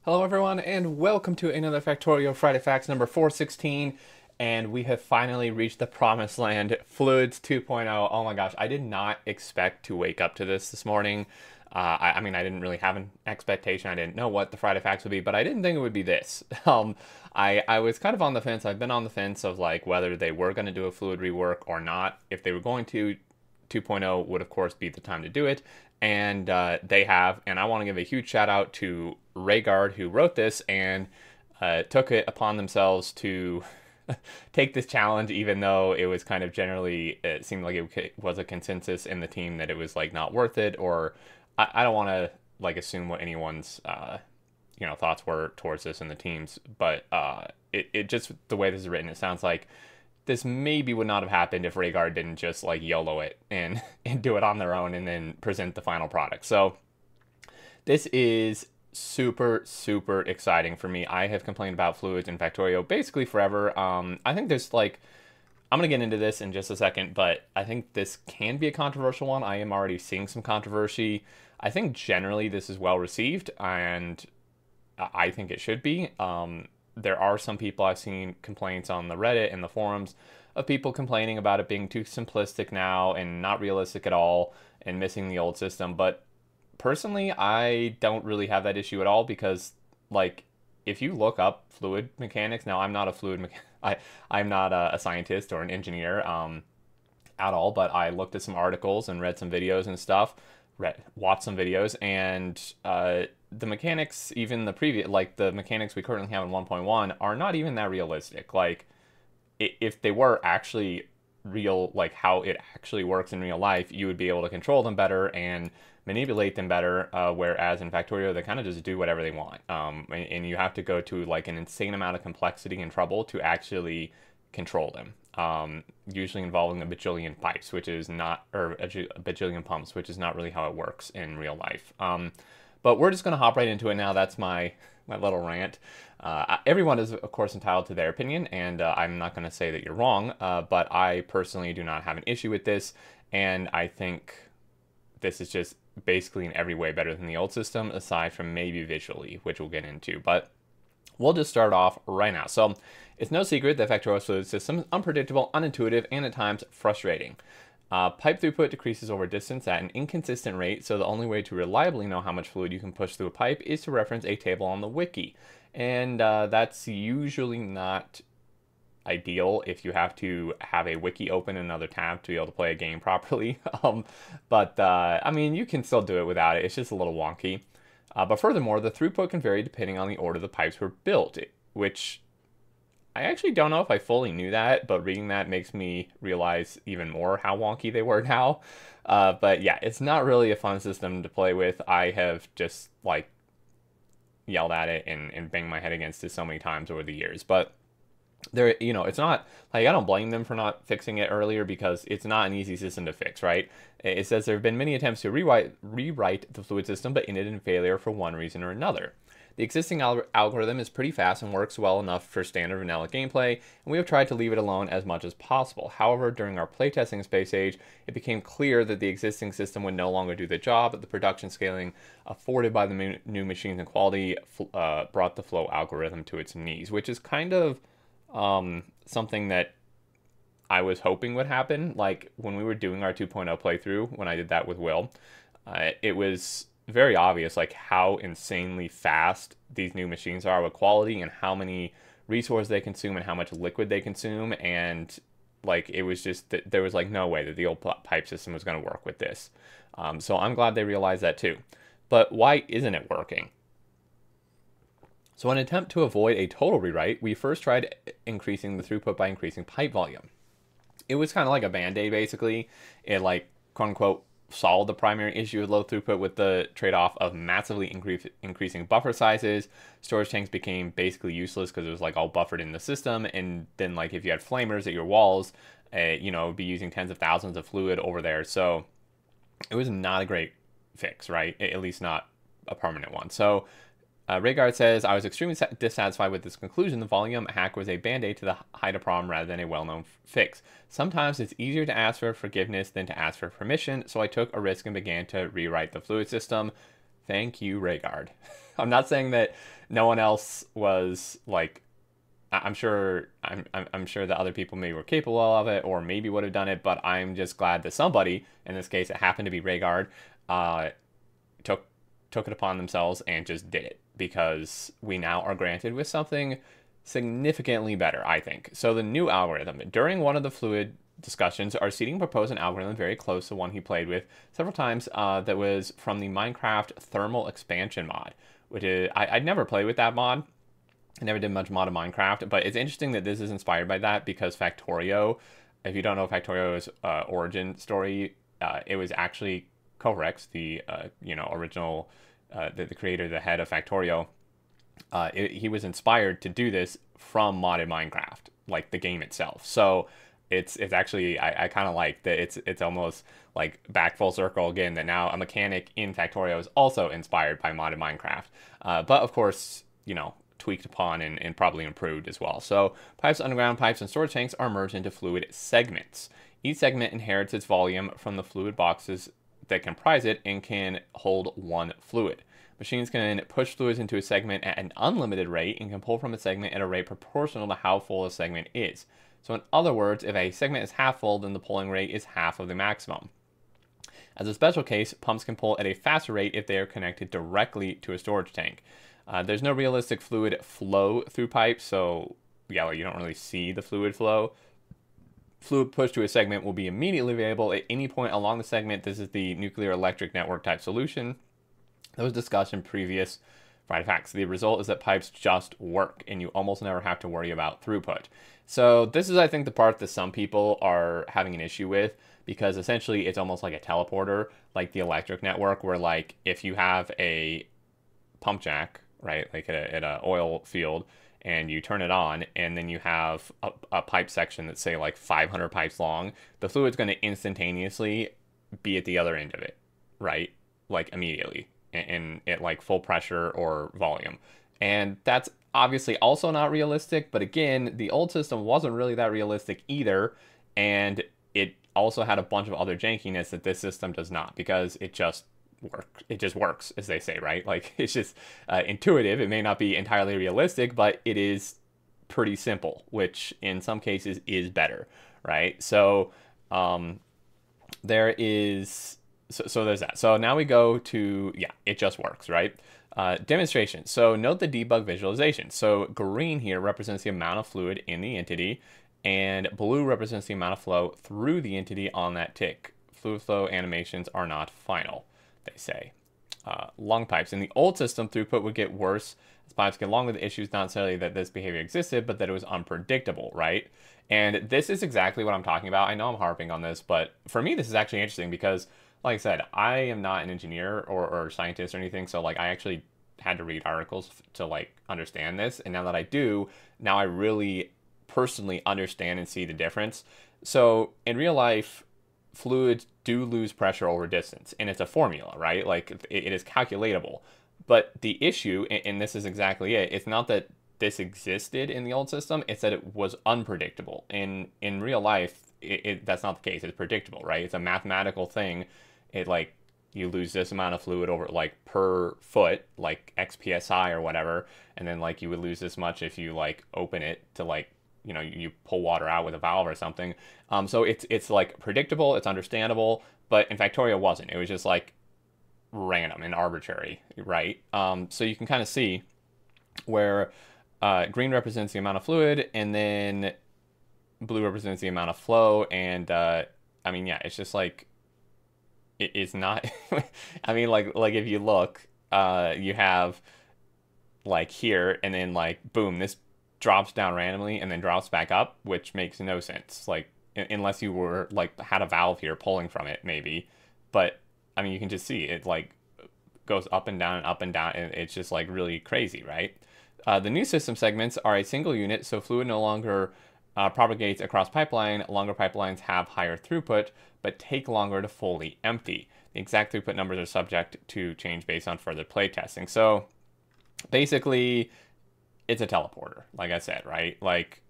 Hello everyone and welcome to another Factorio Friday Facts number 416, and we have finally reached the promised land, Fluids 2.0. Oh my gosh, I did not expect to wake up to this morning. I mean, I didn't really have an expectation. I didn't know what the Friday Facts would be, but I didn't think it would be this. I was kind of on the fence. I've been on the fence of like whether they were going to do a fluid rework or not. If they were going to, 2.0 would of course be the time to do it, and they have. And I want to give a huge shout out to Rhaegar, who wrote this and took it upon themselves to take this challenge, even though it was kind of generally, it seemed like it was a consensus in the team that it was like not worth it. Or I don't want to like assume what anyone's thoughts were towards this in the teams, but it just, the way this is written, it sounds like this maybe would not have happened if Rhaegar didn't just like YOLO it and and do it on their own and then present the final product. So this is super exciting for me. I have complained about fluids in Factorio basically forever. I think there's like, I'm gonna get into this in just a second, but I think this can be a controversial one. I am already seeing some controversy. I think generally this is well received, and I think it should be. There are some people, I've seen complaints on the Reddit and the forums of people complaining about it being too simplistic now and not realistic at all and missing the old system. But personally, I don't really have that issue at all because, like, if you look up fluid mechanics, now I'm not a I'm not a scientist or an engineer at all, but I looked at some articles and read some videos and stuff, watched some videos, and the mechanics, even the previous, like the mechanics we currently have in 1.1, are not even that realistic. Like, if they were actually real, like how it actually works in real life, you would be able to control them better and manipulate them better. Whereas in Factorio, they kind of just do whatever they want. And you have to go to like an insane amount of complexity and trouble to actually control them. Usually involving a bajillion pipes, which is not, or a bajillion pumps, which is not really how it works in real life. But we're just going to hop right into it now. That's my little rant. Everyone is, of course, entitled to their opinion, and I'm not going to say that you're wrong, but I personally do not have an issue with this, and I think this is just basically in every way better than the old system, aside from maybe visually, which we'll get into. But we'll just start off right now. So it's no secret that Factorio's fluid system is unpredictable, unintuitive, and at times frustrating. Pipe throughput decreases over distance at an inconsistent rate, so the only way to reliably know how much fluid you can push through a pipe is to reference a table on the wiki. And that's usually not ideal if you have to have a wiki open in another tab to be able to play a game properly. But I mean, you can still do it without it. It's just a little wonky. But furthermore, the throughput can vary depending on the order the pipes were built, which I actually don't know if I fully knew that, but reading that makes me realize even more how wonky they were now. But yeah, it's not really a fun system to play with. I have just like yelled at it and banged my head against it so many times over the years. But there, it's not like I don't blame them for not fixing it earlier because it's not an easy system to fix, right? It says there have been many attempts to rewrite the fluid system, but ended in failure for one reason or another. The existing algorithm is pretty fast and works well enough for standard vanilla gameplay, and we have tried to leave it alone as much as possible. However, during our playtesting in Space Age, it became clear that the existing system would no longer do the job. The production scaling afforded by the new machines and quality brought the flow algorithm to its knees, which is kind of something that I was hoping would happen. Like when we were doing our 2.0 playthrough, when I did that with Will, it was very obvious like how insanely fast these new machines are with quality and how many resources they consume and how much liquid they consume. And like it was just that there was like no way that the old pipe system was going to work with this. So I'm glad they realized that too. But why isn't it working? So in an attempt to avoid a total rewrite, we first tried increasing the throughput by increasing pipe volume. It was kind of like a band-aid basically. It like quote unquote solved the primary issue with low throughput with the trade-off of massively increasing buffer sizes. Storage tanks became basically useless because it was like all buffered in the system, and then like if you had flamers at your walls, it'd be using tens of thousands of fluid over there. So it was not a great fix, right? At least not a permanent one. So Rhaegar says, I was extremely dissatisfied with this conclusion. The volume hack was a band-aid to hide a problem rather than a well-known fix. Sometimes it's easier to ask for forgiveness than to ask for permission, so I took a risk and began to rewrite the fluid system. Thank you, Rhaegar. I'm not saying that no one else was like. I'm sure. I'm sure that other people maybe were capable of it, or maybe would have done it. But I'm just glad that somebody, in this case, it happened to be Rhaegar, uh, took took it upon themselves and just did it, because we now are granted with something significantly better, I think. So the new algorithm. During one of the fluid discussions, our seating proposed an algorithm very close to one he played with several times, that was from the Minecraft Thermal Expansion mod, which is, I'd never played with that mod. I never did much mod of Minecraft, but it's interesting that this is inspired by that, because Factorio, if you don't know Factorio's origin story, it was actually Kovarex, the original, the creator, the head of Factorio. He was inspired to do this from modded Minecraft, like the game itself. So it's actually, I kind of like that. It's almost like back full circle again, that now a mechanic in Factorio is also inspired by modded Minecraft, but of course, tweaked upon and probably improved as well. So pipes, underground pipes, and storage tanks are merged into fluid segments. Each segment inherits its volume from the fluid boxes that comprise it and can hold one fluid. Machines can push fluids into a segment at an unlimited rate and can pull from a segment at a rate proportional to how full a segment is. So in other words, if a segment is half full, then the pulling rate is half of the maximum. As a special case, pumps can pull at a faster rate if they are connected directly to a storage tank. There's no realistic fluid flow through pipes, so yeah, you don't really see the fluid flow. Fluid pushed to a segment will be immediately available at any point along the segment. This is the nuclear electric network type solution that was discussed in previous Friday Facts. The result is that pipes just work, and you almost never have to worry about throughput. So this is, I think, the part that some people are having an issue with, because essentially it's almost like a teleporter, like the electric network, where like if you have a pump jack, right, like at a oil field, and you turn it on, and then you have a pipe section that's, say, like 500 pipes long, the fluid's going to instantaneously be at the other end of it, right? Like immediately, and at like full pressure or volume. And that's obviously also not realistic, but again, the old system wasn't really that realistic either, and it also had a bunch of other jankiness that this system does not, because it just works, as they say, right? Like, it's just intuitive. It may not be entirely realistic, but it is pretty simple, which in some cases is better, right? So there is, so there's that. So now we go to, yeah, it just works, right? Demonstration. So note the debug visualization. So green here represents the amount of fluid in the entity, and blue represents the amount of flow through the entity on that tick. Fluid flow animations are not final, they say. Long pipes. In the old system, throughput would get worse as pipes get longer. The issue is not necessarily that this behavior existed, but that it was unpredictable, right? And this is exactly what I'm talking about. I know I'm harping on this, but for me, this is actually interesting because, like I said, I am not an engineer or scientist or anything, so like I actually had to read articles to like understand this. And now that I do, now I really personally understand and see the difference. So in real life, fluids do lose pressure over distance, and it's a formula, right? Like it is calculatable. But the issue, and this is exactly it, it's not that this existed in the old system, it's that it was unpredictable. In real life, that's not the case. It's predictable, right? It's a mathematical thing. It like, you lose this amount of fluid over like per foot, like XPSI or whatever, and then like you would lose this much if you like open it to like, you pull water out with a valve or something. So it's like predictable, it's understandable, but in Factorio it wasn't. It was just like random and arbitrary, right? So you can kind of see where green represents the amount of fluid, and then blue represents the amount of flow, and I mean, yeah, it's just like, it's not, I mean, like if you look, you have like here, and then like, boom, this drops down randomly and then drops back up, which makes no sense. Like, unless you were like had a valve here pulling from it, maybe. But I mean, you can just see it like goes up and down and up and down, and it's just like really crazy, right? The new system segments are a single unit, so fluid no longer propagates across pipeline. Longer pipelines have higher throughput, but take longer to fully empty. The exact throughput numbers are subject to change based on further play testing. So basically, it's a teleporter, like I said, right? Like,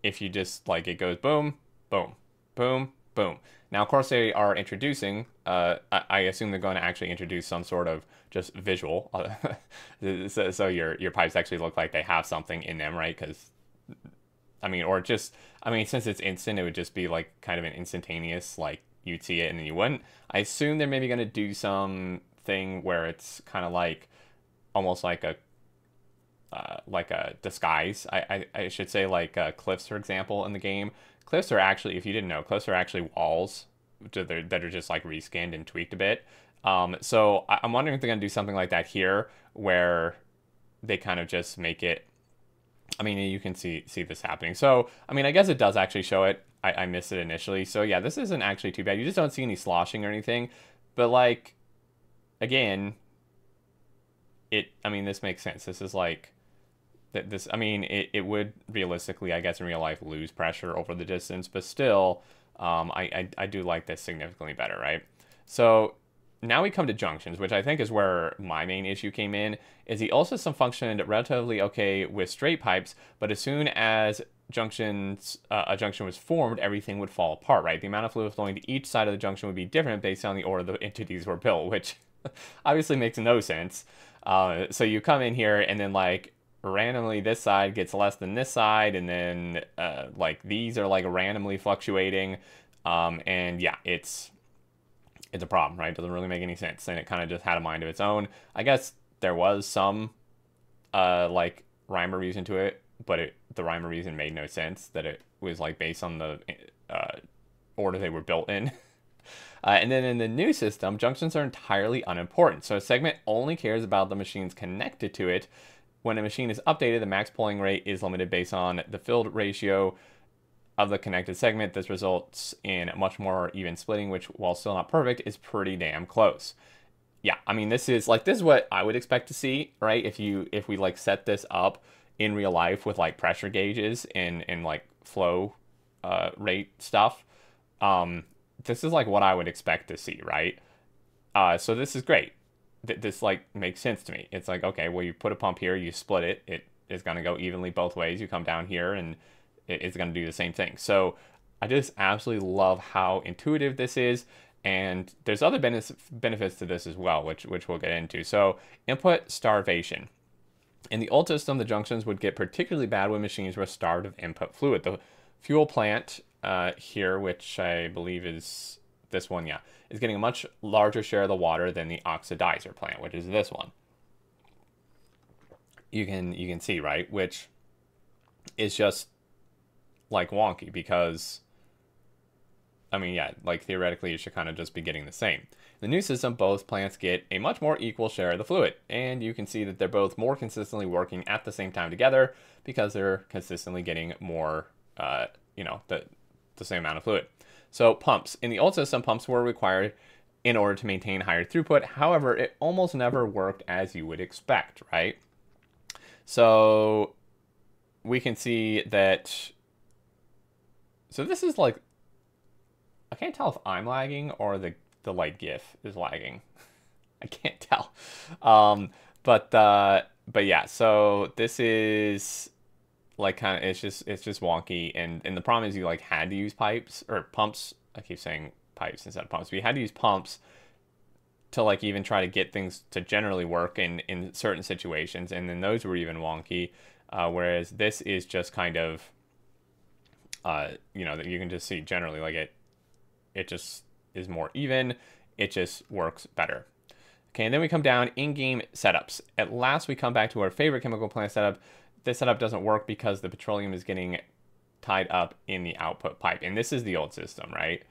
if you just, like, it goes boom, boom, boom, boom. Now, of course, they are introducing, I assume they're going to actually introduce some sort of just visual. So your pipes actually look like they have something in them, right? Because, I mean, or just, I mean, since it's instant, it would just be like kind of an instantaneous, like you'd see it and then you wouldn't. I assume they're maybe going to do some thing where it's kind of like, almost like a disguise. I should say like cliffs, for example, in the game. Cliffs are actually, if you didn't know, cliffs are actually walls that are just like reskinned and tweaked a bit. So I'm wondering if they're going to do something like that here, where they kind of just make it. I mean, you can see this happening. So, I mean, I guess it does actually show it. I missed it initially. So, yeah, this isn't actually too bad. You just don't see any sloshing or anything. But, like, again, I mean, this makes sense. This is like, this, I mean, it would realistically, I guess, in real life, lose pressure over the distance. But still, I do like this significantly better, right? So, now we come to junctions, which I think is where my main issue came in, is the old system functioned relatively okay with straight pipes, but as soon as a junction was formed, everything would fall apart, right? The amount of fluid flowing to each side of the junction would be different based on the order the entities were built, which obviously makes no sense. So you come in here and then like randomly this side gets less than this side, and then like these are like randomly fluctuating, and yeah, it's a problem, right? It doesn't really make any sense, and it kind of just had a mind of its own. I guess there was some like rhyme or reason to it, but the rhyme or reason made no sense, that it was like based on the order they were built in. And then in the new system, junctions are entirely unimportant. So a segment only cares about the machines connected to it. When a machine is updated, the max polling rate is limited based on the filled ratio of the connected segment. This results in much more even splitting, which, while still not perfect, is pretty damn close. Yeah, I mean, this is what I would expect to see, right? If we like set this up in real life with like pressure gauges and like flow rate stuff, this is like what I would expect to see, right? So this is great. This like makes sense to me. It's like, okay, well, you put a pump here, you split it, it is going to go evenly both ways. You come down here and it's going to do the same thing. So I just absolutely love how intuitive this is. And there's other benefits to this as well, which we'll get into. So input starvation. In the old system, the junctions would get particularly bad when machines were starved of input fluid. The fuel plant here, which I believe is this one, yeah, is getting a much larger share of the water than the oxidizer plant, which is this one. You can see, right? Which is just like wonky, because I mean, yeah, like theoretically you should kind of just be getting the same. In the new system, both plants get a much more equal share of the fluid, and you can see that they're both more consistently working at the same time together because they're consistently getting more, the same amount of fluid. So pumps. In the old system, pumps were required in order to maintain higher throughput. However, it almost never worked as you would expect, right? So we can see that. So this is like, I can't tell if I'm lagging or the light GIF is lagging. I can't tell. But yeah, so this is like kind of, it's just wonky, and the problem is you like had to use pipes or pumps. I keep saying pipes instead of pumps. But you had to use pumps to like even try to get things to generally work in certain situations, and then those were even wonky. Whereas this is just kind of, that you can just see generally like it just is more even. It just works better. Okay, and then we come down in-game setups. At last, we come back to our favorite chemical plant setup. This setup doesn't work because the petroleum is getting tied up in the output pipe. And this is the old system, right?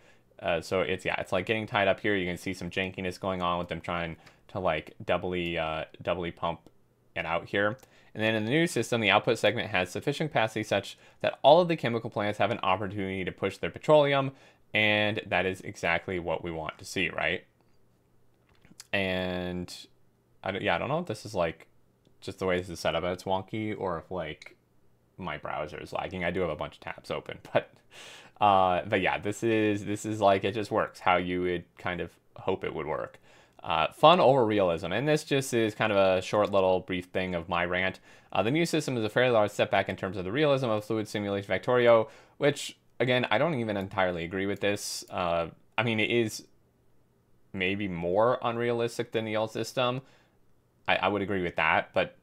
So it's like getting tied up here. You can see some jankiness going on with them trying to like doubly pump it out here. And then in the new system, the output segment has sufficient capacity such that all of the chemical plants have an opportunity to push their petroleum. And that is exactly what we want to see, right? And I don't know if this is like just the way this is set up, it's wonky, or if like my browser is lagging. I do have a bunch of tabs open, but yeah, this is like, it just works how you would kind of hope it would work. Fun over realism, and this just is kind of a short little brief thing of my rant. The new system is a fairly large setback in terms of the realism of fluid simulation Factorio, which again, I don't even entirely agree with this. I mean, it is maybe more unrealistic than the old system. I would agree with that, but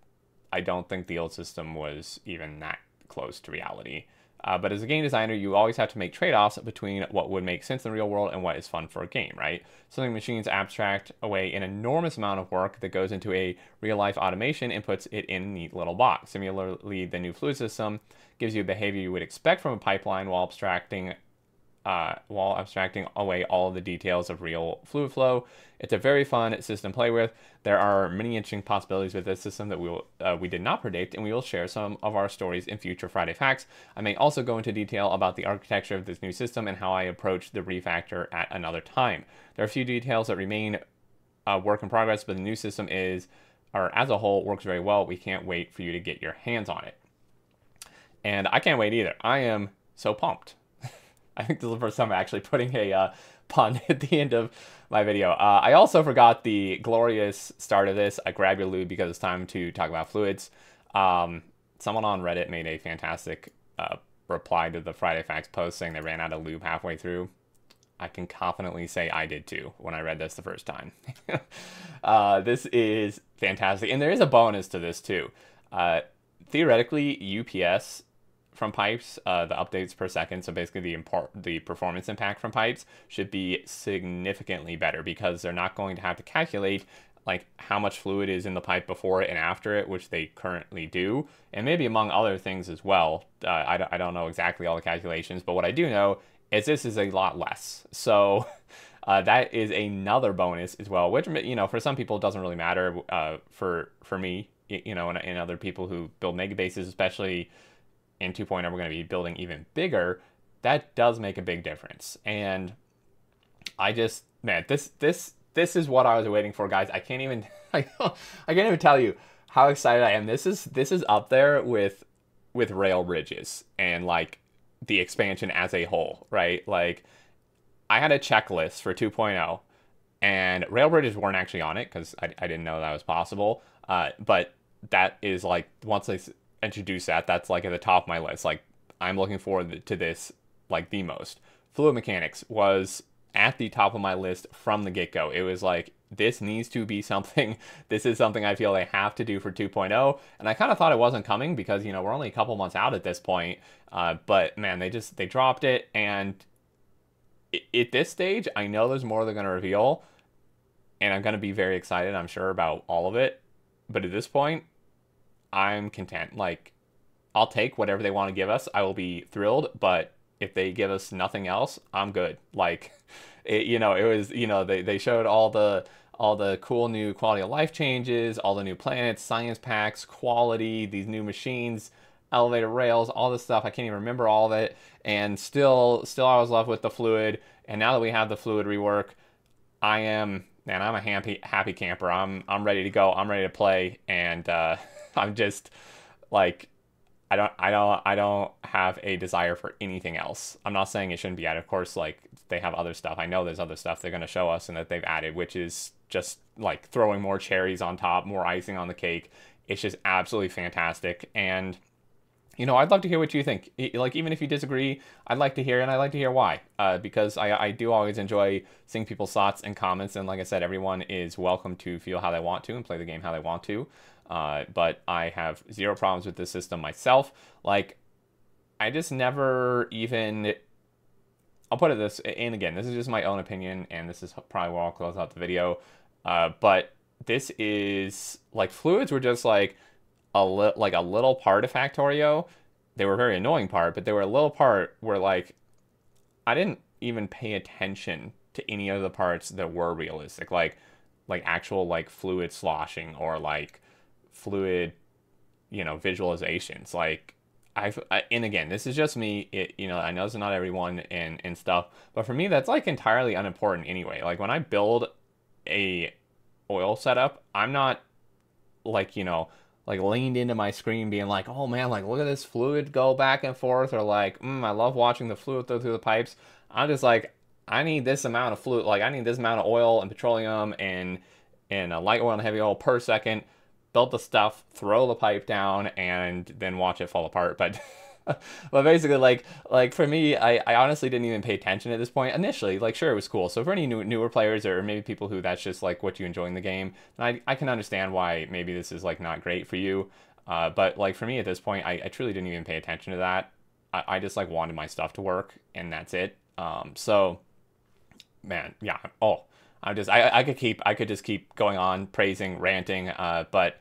I don't think the old system was even that close to reality. But as a game designer, you always have to make trade-offs between what would make sense in the real world and what is fun for a game, right? Something machines abstract away an enormous amount of work that goes into a real-life automation and puts it in a neat little box. Similarly, the new fluid system gives you behavior you would expect from a pipeline while abstracting away all of the details of real fluid flow. It's a very fun system to play with. There are many interesting possibilities with this system that we did not predict, and we will share some of our stories in future Friday Facts. I may also go into detail about the architecture of this new system and how I approach the refactor at another time. There are a few details that remain work in progress, but the new system or as a whole, works very well. We can't wait for you to get your hands on it. And I can't wait either. I am so pumped. I think this is the first time I'm actually putting a pun at the end of my video. I also forgot the glorious start of this. I grab your lube because it's time to talk about fluids. Someone on Reddit made a fantastic reply to the Friday Facts post saying they ran out of lube halfway through. I can confidently say I did too when I read this the first time. This is fantastic. And there is a bonus to this too. Theoretically, UPS from pipes, the updates per second, so basically the performance impact from pipes should be significantly better because they're not going to have to calculate like how much fluid is in the pipe before it and after it, which they currently do, and maybe among other things as well. I don't know exactly all the calculations, but what I do know is this is a lot less. So that is another bonus as well, which, you know, for some people it doesn't really matter. For me, you know, and other people who build mega bases, especially in 2.0, we're going to be building even bigger. That does make a big difference. And I just, man, this is what I was waiting for, guys. I can't even I can't even tell you how excited I am. This is up there with rail bridges and like the expansion as a whole, right? Like I had a checklist for 2.0 and rail bridges weren't actually on it because I didn't know that was possible. But that is like, once they introduce that, that's like at the top of my list. Like I'm looking forward to this like the most. Fluid mechanics was at the top of my list from the get-go. It was like, this needs to be something. This is something I feel they have to do for 2.0. And I kind of thought it wasn't coming because, you know, we're only a couple months out at this point. But man, they dropped it. And at this stage, I know there's more they're going to reveal. And I'm going to be very excited, I'm sure, about all of it. But at this point, I'm content. Like, I'll take whatever they want to give us. I will be thrilled. But if they give us nothing else, I'm good. Like, it was, they showed all the cool new quality of life changes, all the new planets, science packs, quality, these new machines, elevator rails, all this stuff. I can't even remember all of it. And still I was left with the fluid. And now that we have the fluid rework, I'm a happy camper. I'm ready to go. I'm ready to play. And I'm just like, I don't have a desire for anything else. I'm not saying it shouldn't be added. Of course, like they have other stuff. I know there's other stuff they're going to show us and that they've added, which is just like throwing more cherries on top, more icing on the cake. It's just absolutely fantastic. And, you know, I'd love to hear what you think. Like, even if you disagree, I'd like to hear, and I'd like to hear why. Because I do always enjoy seeing people's thoughts and comments. And like I said, everyone is welcome to feel how they want to and play the game how they want to. But I have zero problems with this system myself. Like, I just never even, I'll put it this, and again, this is just my own opinion, and this is probably where I'll close out the video. But this is, like, fluids were just like a little part of Factorio. They were a very annoying part, but they were a little part where, like, I didn't even pay attention to any of the parts that were realistic, like actual, like, fluid sloshing or, like, fluid, visualizations. Like, and again, this is just me. I know it's not everyone and stuff, but for me, that's like entirely unimportant anyway. Like, when I build a oil setup, I'm not like, like leaned into my screen being like, oh man, like, look at this fluid go back and forth, or like, I love watching the fluid go through the pipes. I'm just like, I need this amount of fluid, like I need this amount of oil and petroleum and light oil and heavy oil per second. Build the stuff, throw the pipe down, and then watch it fall apart. But But basically, like for me, I honestly didn't even pay attention at this point initially. Like, sure, it was cool. So for any newer players or maybe people who that's just like what you enjoy in the game, I can understand why maybe this is like not great for you. But like for me at this point, I truly didn't even pay attention to that. I just like wanted my stuff to work and that's it. So man, yeah. Oh, I could just keep going on praising, ranting. But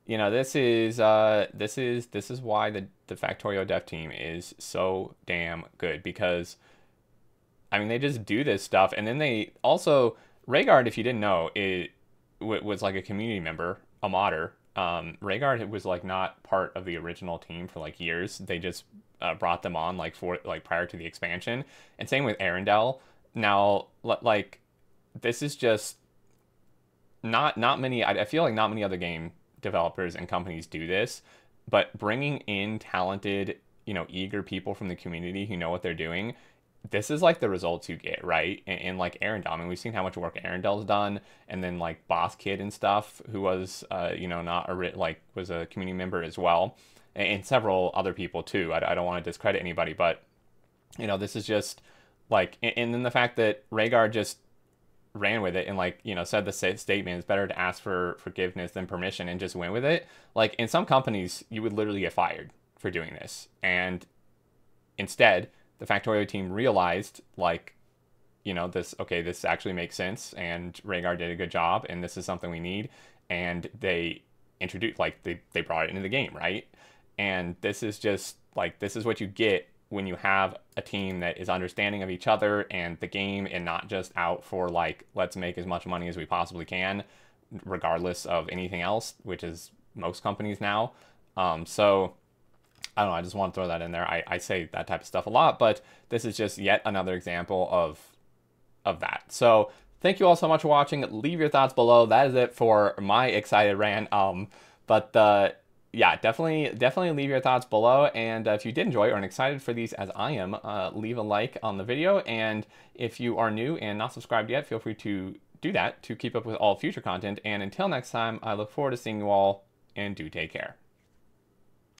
you know, this is why the Factorio dev team is so damn good because I mean they just do this stuff and then they also Rhaegar, if you didn't know, it was like a community member, a modder. Rhaegar was like not part of the original team for like years. They just brought them on like for like prior to the expansion, and same with Arendelle. Now, like this is just not many. I feel like not many other game developers and companies do this, but bringing in talented, you know, eager people from the community who know what they're doing. This is like the results you get, right? And like Arendelle, I mean, we've seen how much work Arendelle's done, and then like Boss Kid and stuff, who was, you know, not a like was a community member as well, and several other people too. I don't want to discredit anybody, but you know, this is just like, and then the fact that Rhaegar just ran with it and like you know said the statement it's better to ask for forgiveness than permission and just went with it. Like in some companies you would literally get fired for doing this, and instead the Factorio team realized like you know this, okay, this actually makes sense and Rhaegar did a good job and this is something we need, and they introduced like they brought it into the game, right? And this is just like this is what you get when you have a team that is understanding of each other and the game and not just out for like let's make as much money as we possibly can regardless of anything else, which is most companies now. So I don't know, I just want to throw that in there. I say that type of stuff a lot, but this is just yet another example of that. So thank you all so much for watching. Leave your thoughts below. That is it for my excited rant. But yeah, definitely leave your thoughts below. And if you did enjoy or are excited for these as I am, leave a like on the video. And if you are new and not subscribed yet, feel free to do that to keep up with all future content. And until next time, I look forward to seeing you all, and do take care.